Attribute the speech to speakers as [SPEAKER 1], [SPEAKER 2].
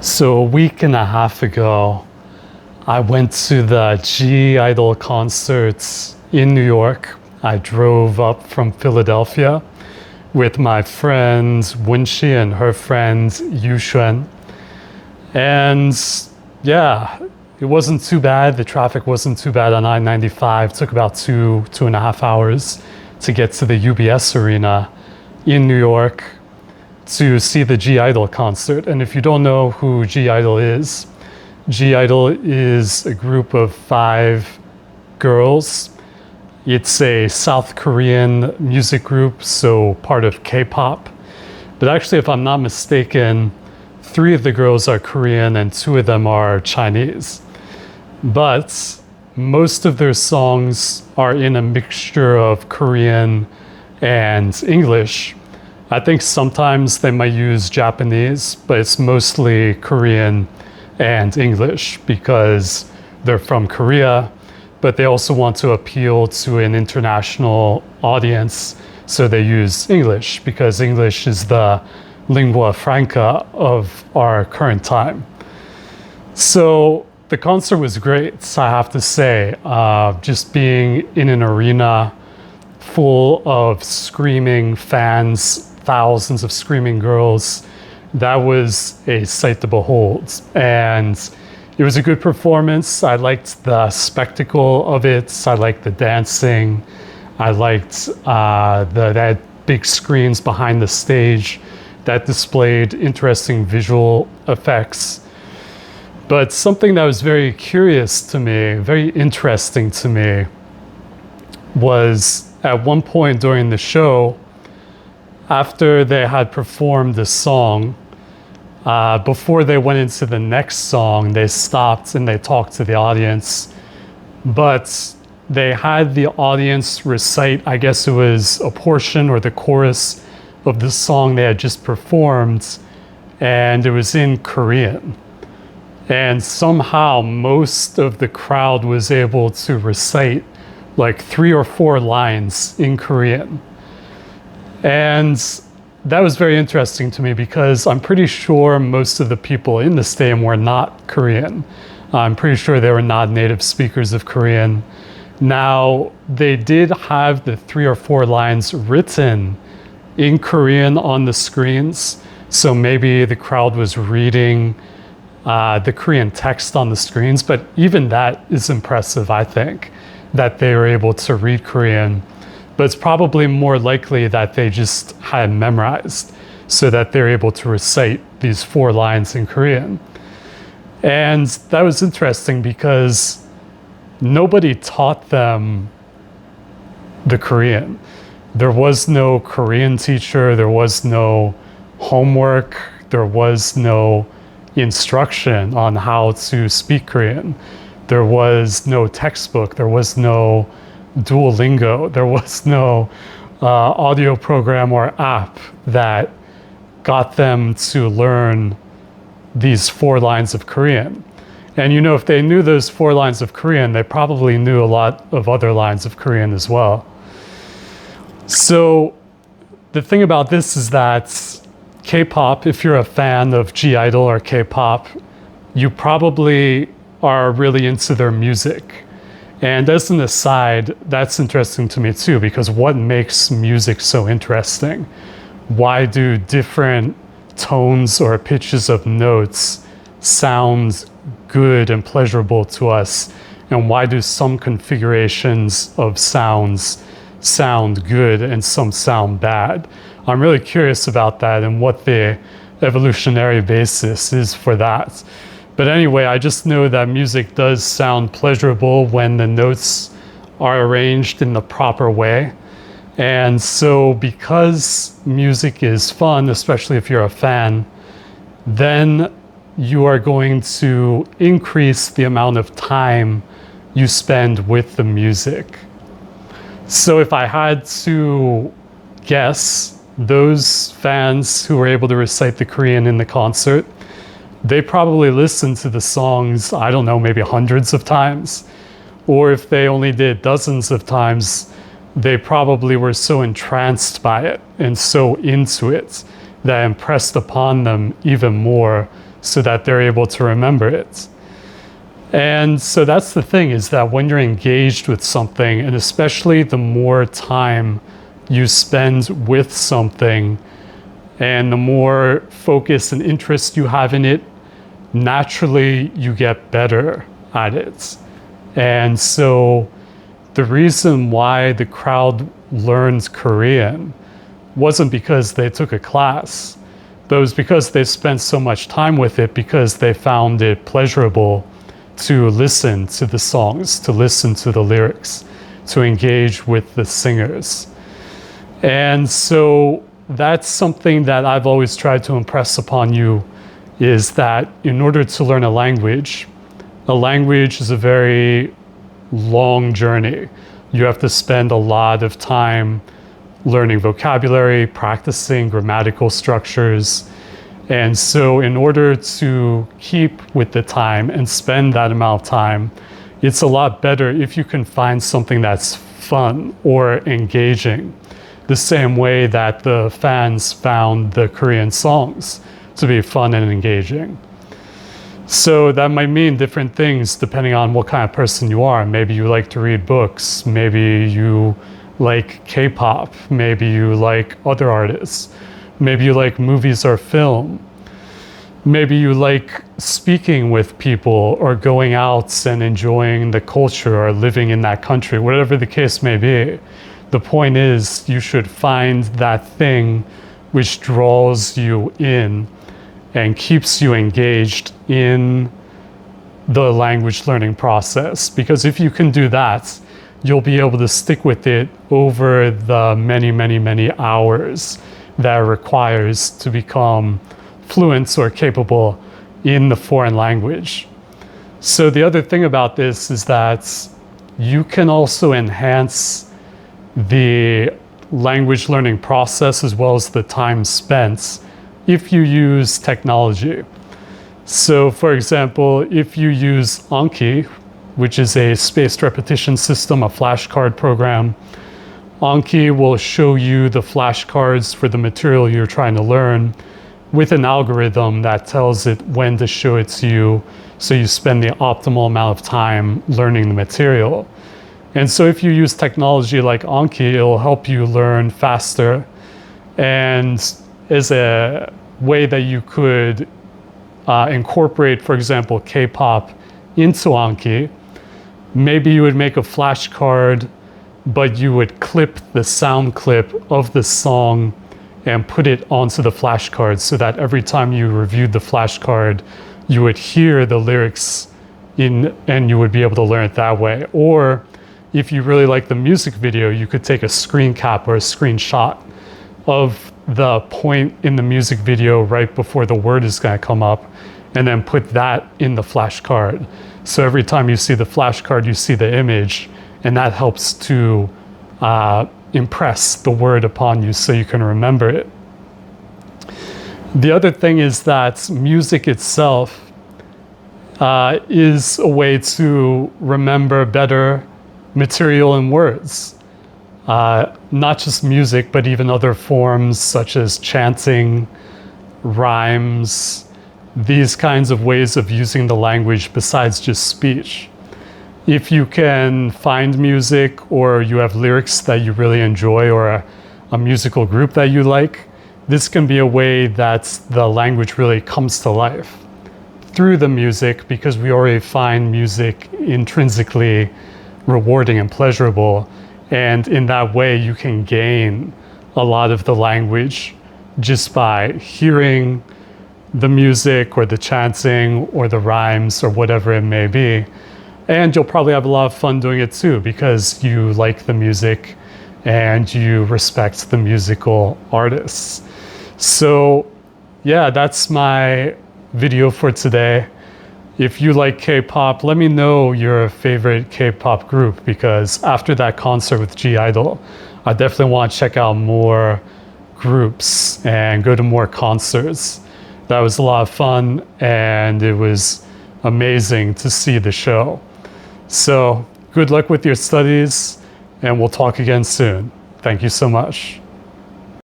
[SPEAKER 1] So a week and a half ago, I went to the I-DLE concerts in New York. I drove up from Philadelphia with my friend Wenxi and her friend Yuxuan. And yeah, it wasn't too bad. The traffic wasn't too bad on I-95. It took about two and a half hours to get to the UBS Arena in New York to see the I-DLE concert. And if you don't know who I-DLE is, I-DLE is a group of 5 girls. It's a South Korean music group, so part of K-pop. But actually, if I'm not mistaken, 3 of the girls are Korean and 2 of them are Chinese. But most of their songs are in a mixture of Korean and English. I think sometimes they might use Japanese, but it's mostly Korean and English because they're from Korea, but they also want to appeal to an international audience, so they use English because English is the lingua franca of our current time. So the concert was great, I have to say. Just being in an arena full of screaming fans, thousands of screaming girls, that was a sight to behold. And it was a good performance. I liked the spectacle of it. I liked the dancing. I liked that big screens behind the stage that displayed interesting visual effects. But something that was very curious to me, very interesting to me, was at one point during the show, after they had performed the song, before they went into the next song, they stopped and they talked to the audience. But they had the audience recite, I guess it was a portion or the chorus of the song they had just performed, and it was in Korean. And somehow most of the crowd was able to recite like 3 or 4 lines in Korean. And that was very interesting to me because I'm pretty sure most of the people in the stadium were not Korean. I'm pretty sure they were not native speakers of Korean. Now, they did have the 3 or 4 lines written in Korean on the screens. So maybe the crowd was reading the Korean text on the screens, but even that is impressive, I think, that they were able to read Korean. But it's probably more likely that they just had memorized so that they're able to recite these 4 lines in Korean. And that was interesting because nobody taught them the Korean. There was no Korean teacher, there was no homework, there was no instruction on how to speak Korean. There was no textbook, there was no Duolingo, there was no audio program or app that got them to learn these 4 lines of Korean. And you know, if they knew those 4 lines of Korean, they probably knew a lot of other lines of Korean as well. So the thing about this is that K-pop, if you're a fan of I-DLE or K-pop, you probably are really into their music. And as an aside, that's interesting to me too, because what makes music so interesting? Why do different tones or pitches of notes sound good and pleasurable to us? And why do some configurations of sounds sound good and some sound bad? I'm really curious about that and what the evolutionary basis is for that. But anyway, I just know that music does sound pleasurable when the notes are arranged in the proper way. And so because music is fun, especially if you're a fan, then you are going to increase the amount of time you spend with the music. So if I had to guess, those fans who were able to recite the Korean in the concert, they probably listened to the songs, I don't know, maybe hundreds of times. Or if they only did dozens of times, they probably were so entranced by it and so into it that impressed upon them even more so that they're able to remember it. And so that's the thing, is that when you're engaged with something, and especially the more time you spend with something and the more focus and interest you have in it, naturally you get better at it. And so the reason why the crowd learned Korean wasn't because they took a class, but it was because they spent so much time with it, because they found it pleasurable to listen to the songs, to listen to the lyrics, to engage with the singers. And so that's something that I've always tried to impress upon you, is that in order to learn a language is a very long journey. You have to spend a lot of time learning vocabulary, practicing grammatical structures. And so in order to keep with the time and spend that amount of time, it's a lot better if you can find something that's fun or engaging, the same way that the fans found the Korean songs to be fun and engaging. So that might mean different things depending on what kind of person you are. Maybe you like to read books, maybe you like K-pop, maybe you like other artists, maybe you like movies or film, maybe you like speaking with people or going out and enjoying the culture or living in that country, whatever the case may be. The point is, you should find that thing which draws you in and keeps you engaged in the language learning process. Because if you can do that, you'll be able to stick with it over the many, many, many hours that it requires to become fluent or capable in the foreign language. So the other thing about this is that you can also enhance the language learning process as well as the time spent if you use technology. So for example, if you use Anki, which is a spaced repetition system, a flashcard program, Anki will show you the flashcards for the material you're trying to learn with an algorithm that tells it when to show it to you, so you spend the optimal amount of time learning the material. And so if you use technology like Anki, it'll help you learn faster. And as a way that you could incorporate, for example, K-pop into Anki, maybe you would make a flashcard, but you would clip the sound clip of the song and put it onto the flashcard, so that every time you reviewed the flashcard, you would hear the lyrics and you would be able to learn it that way. Or if you really like the music video, you could take a screen cap or a screenshot of the point in the music video right before the word is going to come up, and then put that in the flashcard. So every time you see the flashcard, you see the image, and that helps to impress the word upon you so you can remember it. The other thing is that music itself is a way to remember better material and words. Not just music, but even other forms such as chanting, rhymes, these kinds of ways of using the language besides just speech. If you can find music, or you have lyrics that you really enjoy, or a musical group that you like, this can be a way that the language really comes to life through the music, because we already find music intrinsically rewarding and pleasurable. And in that way, you can gain a lot of the language just by hearing the music or the chanting or the rhymes or whatever it may be. And you'll probably have a lot of fun doing it too, because you like the music and you respect the musical artists. So yeah, that's my video for today. If you like K-pop, let me know your favorite K-pop group, because after that concert with I-DLE, I definitely want to check out more groups and go to more concerts. That was a lot of fun, and it was amazing to see the show. So good luck with your studies, and we'll talk again soon. Thank you so much.